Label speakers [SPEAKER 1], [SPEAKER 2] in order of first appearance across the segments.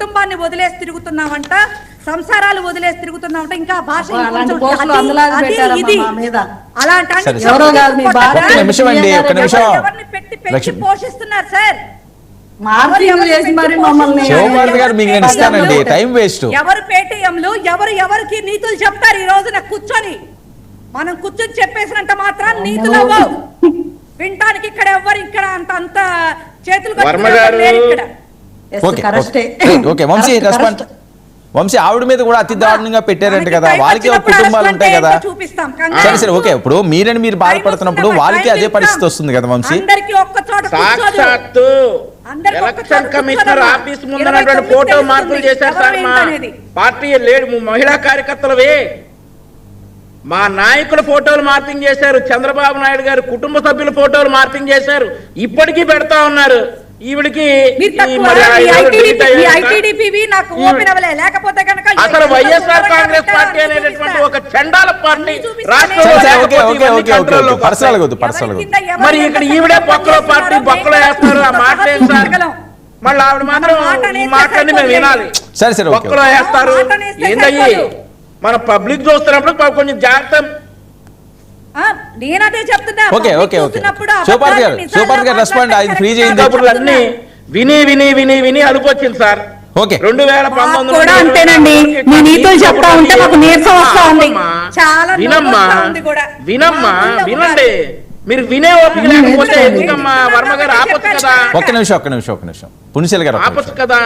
[SPEAKER 1] కుటుంబాన్ని వదిలేసి తిరుగుతున్నామంట, సంసారాలు వదిలేసి తిరుగుతున్నామంట. ఇంకా భాష
[SPEAKER 2] అలాంటి
[SPEAKER 1] పెట్టి పోషిస్తున్నారు సార్. ఎవరు పేటీఎంలు, ఎవరికి నీతులు చెప్తారు? ఈ రోజున కూర్చొని మనం కూర్చొని చెప్పేసినంత మాత్రం నీతులు అవ్వవు. వినటానికి ఇక్కడ ఎవరు ఇక్కడ అంత చేతులు
[SPEAKER 3] వంశీ ఆవిడ మీద కూడా అతి దారుణంగా పెట్టారంట కదా, వాళ్ళకి కుటుంబాలు ఉంటాయి కదా. సరే సరే ఓకే, ఇప్పుడు మీరు బాధపడుతున్నప్పుడు వాళ్ళకి అదే పరిస్థితి వస్తుంది కదా వంశీ.
[SPEAKER 4] సాక్షాత్తు ఎలక్షన్ కమిషనర్ ఆఫీస్ ముందు ఫోటో మార్పులు చేశారు సార్. మా పార్టీ లేడు మహిళా కార్యకర్తలవే మా నాయకుల ఫోటోలు మార్పింగ్ చేశారు, చంద్రబాబు నాయుడు గారు కుటుంబ సభ్యుల ఫోటోలు మార్పింగ్ చేశారు, ఇప్పటికీ పెడతా ఉన్నారు. ఈవిడికి అసలు వైఎస్ఆర్ కాంగ్రెస్ పార్టీ అనేటటువంటి ఒక చండాల పార్టీ మరి ఇక్కడ ఈవిడే బొక్కలో పార్టీ బొక్కలో వేస్తారు. ఆ మాట ఏం సార్? మళ్ళీ ఆవిడ మాత్రం ఈ మాటలన్నీ మేము వినాలి. బొక్కలో వేస్తారు ఏందయ్యి? మన పబ్లిక్ చూస్తున్నప్పుడు కొంచెం జాగ్రత్త.
[SPEAKER 1] నేనదే చెప్తున్నా.
[SPEAKER 4] అన్ని విని విని విని విని అలుపొచ్చింది సార్. 2019
[SPEAKER 2] అంతేనండి. మీ నీతులు చెప్తా ఉంటే మాకు నీరసం వస్తా ఉంది.
[SPEAKER 4] వినమ్మా వినండి. మీరు వినే ఓపిక లేకపోతే ఎందుకమ్మా వర్మ గారు ఆపొచ్చు కదా.
[SPEAKER 3] ఒక్క నిమిషం పునిశెల గారు
[SPEAKER 4] ఆపొచ్చు కదా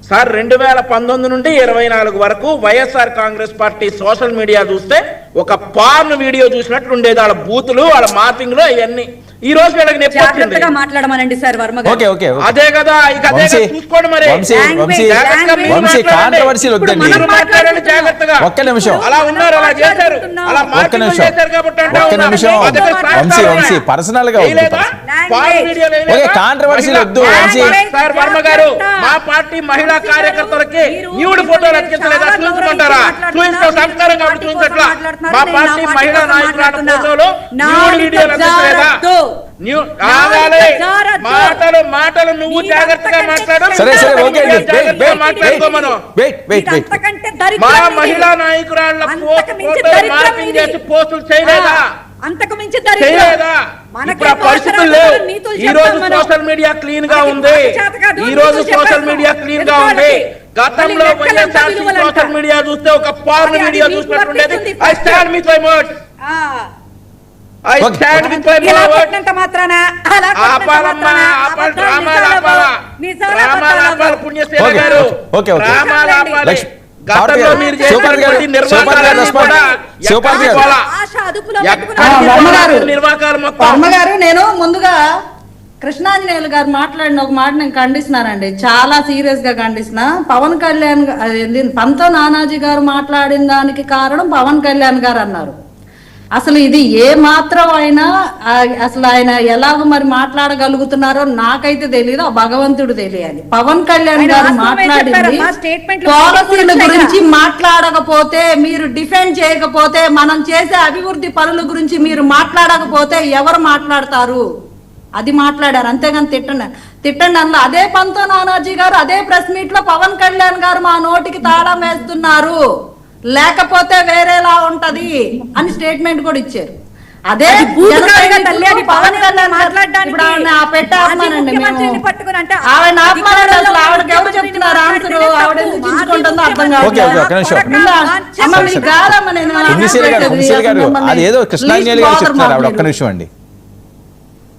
[SPEAKER 4] సార్. 2019 నుండి 24 వరకు YSR Congress party social media చూస్తే ఒక పార్న్ వీడియో చూసినట్టు ఉండేది. వాళ్ళ బూతులు, వాళ్ళ మార్పింగ్లు అవన్నీ. ఈ రోజు వీళ్ళకి
[SPEAKER 1] జాగ్రత్తగా మాట్లాడమనండి సార్ వర్మ గారు.
[SPEAKER 4] అదే కదా, ఇక అదే చూసుకోండి మరి. మాట్లాడండి జాగ్రత్తగా.
[SPEAKER 3] ఒక్క నిమిషం
[SPEAKER 4] అలా ఉన్నారు, అలా చేశారు, అలా మార్పింగ్ చేశారు కాబట్టి
[SPEAKER 3] పర్సనల్ గా కాంట్రవర్సీలు వద్దు.
[SPEAKER 4] సార్ వర్మ గారు, మా పార్టీ మహిళా కార్యకర్తలకి న్యూడ్ ఫోటోలు అతికించలేదా? చూపించమంటారా? చూపించే సంస్కారం కాబట్టి చూపించట్లా. మా పార్టీ మహిళా నాయకుల ఫోటోలు న్యూడ్ వీడియోలు అతికించలేదా? మాటలు నువ్వు జాగ్రత్తగా మాట్లాడు. మా మహిళా నాయకురాళ్ళ మార్పింగ్ చేసి పోస్టులు చేయలేదా? ఇప్పుడు ఆ పరిస్థితులు లేవు. ఈ రోజు సోషల్ మీడియా క్లీన్ గా ఉంది. గతంలో వైఎస్ఆర్సీ సోషల్ మీడియా చూస్తే ఒక పార్న్ వీడియో చూసినట్టుండేది. I stand with my word.
[SPEAKER 2] నేను ముందుగా కృష్ణాంజనేయులు గారు మాట్లాడిన ఒక మాట నేను ఖండిస్తున్నానండి, చాలా సీరియస్ గా ఖండిస్తున్నా. పవన్ కళ్యాణ్ పంతో నానాజీ గారు మాట్లాడిన దానికి కారణం పవన్ కళ్యాణ్ గారు అన్నారు. అసలు ఇది ఏ మాత్రం అయినా అసలు ఆయన ఎలాగో మరి మాట్లాడగలుగుతున్నారో నాకైతే తెలియదు, ఆ భగవంతుడు తెలియాలి. పవన్ కళ్యాణ్ గారు మాట్లాడింది పాలసీల గురించి మాట్లాడకపోతే, మీరు డిఫెండ్ చేయకపోతే, మనం చేసే అభివృద్ధి పనుల గురించి మీరు మాట్లాడకపోతే ఎవరు మాట్లాడతారు? అది మాట్లాడారు, అంతేగాని తిట్టండి అన్న. అదే పంతో నానాజీ గారు అదే ప్రెస్ మీట్ లో పవన్ కళ్యాణ్ గారు మా నోటికి తాళం వేస్తున్నారు, లేకపోతే వేరేలా ఉంటది అని స్టేట్మెంట్ కూడా ఇచ్చారు. అదే పవన్ కళ్యాణ్ మాట్లాడడానికి ఆవిడకి ఎవరు చెప్తున్నారు ఆన్సర్? ఆవిడ ఎందుకు చించుకుంటుందో అర్థం కావట్లేదు.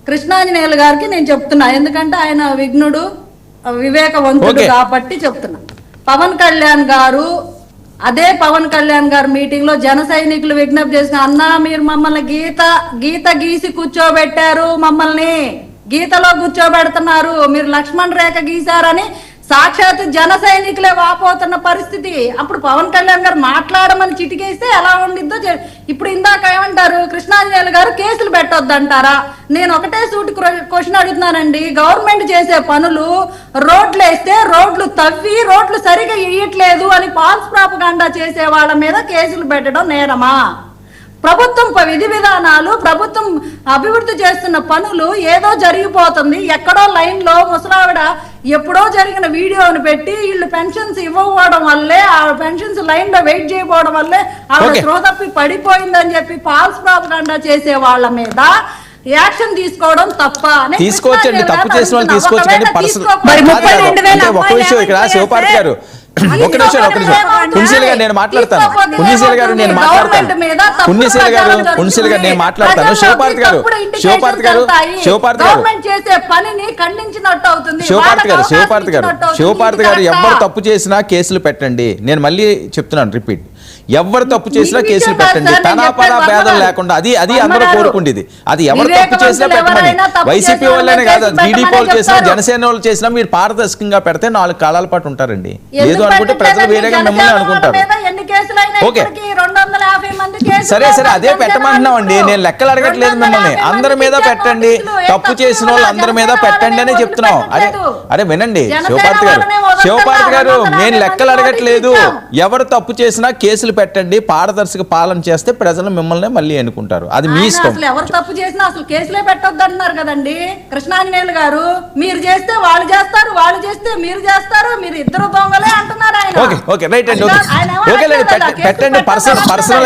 [SPEAKER 2] కృష్ణాంజనేయులు గారికి నేను చెప్తున్నా, ఎందుకంటే ఆయన విఘ్నుడు వివేకవంతుడు కాబట్టి చెప్తున్నా. పవన్ కళ్యాణ్ గారు అదే పవన్ కళ్యాణ్ గారు మీటింగ్ లో జన సైనికులు విజ్ఞప్తి చేసిన, అన్నా మీరు మమ్మల్ని గీత గీసి కూర్చోబెట్టారు, మమ్మల్ని గీతలో కూర్చోబెడుతున్నారు, మీరు లక్ష్మణ్ రేఖ గీశారని సాక్షాత్ జన సైనికులే వాపోతున్న పరిస్థితి. అప్పుడు పవన్ కళ్యాణ్ గారు మాట్లాడమని చిటికేస్తే ఎలా ఉండిద్దో. ఇప్పుడు ఇందాక ఏమంటారు కృష్ణాంజనేయులు గారు, కేసులు పెట్టొద్దంటారా? నేను ఒకటే సూటి క్వశ్చన్ అడుగుతున్నానండి. గవర్నమెంట్ చేసే పనులు, రోడ్లు వేస్తే రోడ్లు తవ్వి రోడ్లు సరిగా ఇయ్యట్లేదు అని ఫాల్స్ ప్రాపగాండా చేసే వాళ్ళ మీద కేసులు పెట్టడం నేరమా? ప్రభుత్వం విధి విధానాలు, ప్రభుత్వం అభివృద్ధి చేస్తున్న పనులు ఏదో జరిగిపోతుంది. ఎక్కడో లైన్ లో ముసలావిడ ఎప్పుడో జరిగిన వీడియోని పెట్టి వీళ్ళు పెన్షన్స్ ఇవ్వకపోవడం వల్లే, ఆ పెన్షన్స్ లైన్ లో వెయిట్ చేయకపోవడం వల్లే ఆవిడ స్పృహ తప్పి పడిపోయిందని చెప్పి ఫాల్స్ ప్రాపగాండా చేసే వాళ్ళ మీద యాక్షన్ తీసుకోవడం తప్ప.
[SPEAKER 3] తీసుకోవచ్చండి, తప్పు చేసిన వాళ్ళు తీసుకోవచ్చు, కానీ పర్సనల్ ఒక విషయం ఇక్కడ శివపార్తి గారు ఒక నిమిషం పుణ్యశీల గారు నేను మాట్లాడతాను. పుణ్యశీల గారు నేను మాట్లాడతాను. పుణ్యశీల గారు నేను మాట్లాడతాను. శివపార్తి గారు ఎవరు తప్పు చేసినా కేసులు పెట్టండి. నేను మళ్ళీ చెప్తున్నాను, రిపీట్, ఎవరు తప్పు చేసినా కేసులు పెట్టండి, తనాపనా భేదం లేకుండా. అది అందరూ కోరుకుండేది. అది ఎవరు తప్పు చేసినా పెట్టమని. వైసీపీ వాళ్ళనే కాదు, టీడీపీ వాళ్ళు చేసినా, జనసేన వాళ్ళు చేసినా మీరు పారదర్శకంగా పెడితే 4 కాలాల పాటు ఉంటారండి. లేదు అనుకుంటే ప్రజలు వేరేగా మిమ్మల్ని అనుకుంటారు. ఓకే సరే అదే పెట్టమంటున్నాం అండి. నేను లెక్కలు అడగట్లేదు మిమ్మల్ని. అందరి మీద పెట్టండి, తప్పు చేసిన వాళ్ళు అందరి మీద పెట్టండి అని చెప్తున్నాం. అరే వినండి శివపార్తి గారు నేను లెక్కలు అడగట్లేదు. ఎవరు తప్పు చేసినా కేసులు పెట్టండి, పారదర్శక పాలన చేస్తే ప్రజలు మిమ్మల్ని మళ్ళీ ఎన్నుకుంటారు. అది మీ ఇష్టం.
[SPEAKER 2] ఎవరు తప్పు చేసినా అసలు కేసులే పెట్టొద్దు అంటున్నారు కదండి కృష్ణాంజనేయులు గారు. మీరు చేస్తే వాళ్ళు చేస్తారు, వాళ్ళు చేస్తే మీరు చేస్తారు, మీరు ఇద్దరు దొంగలే అంటున్నారు ఆయన.
[SPEAKER 3] ఓకే రైట్ అండి. ఓకే పెట్టండి పర్సనల్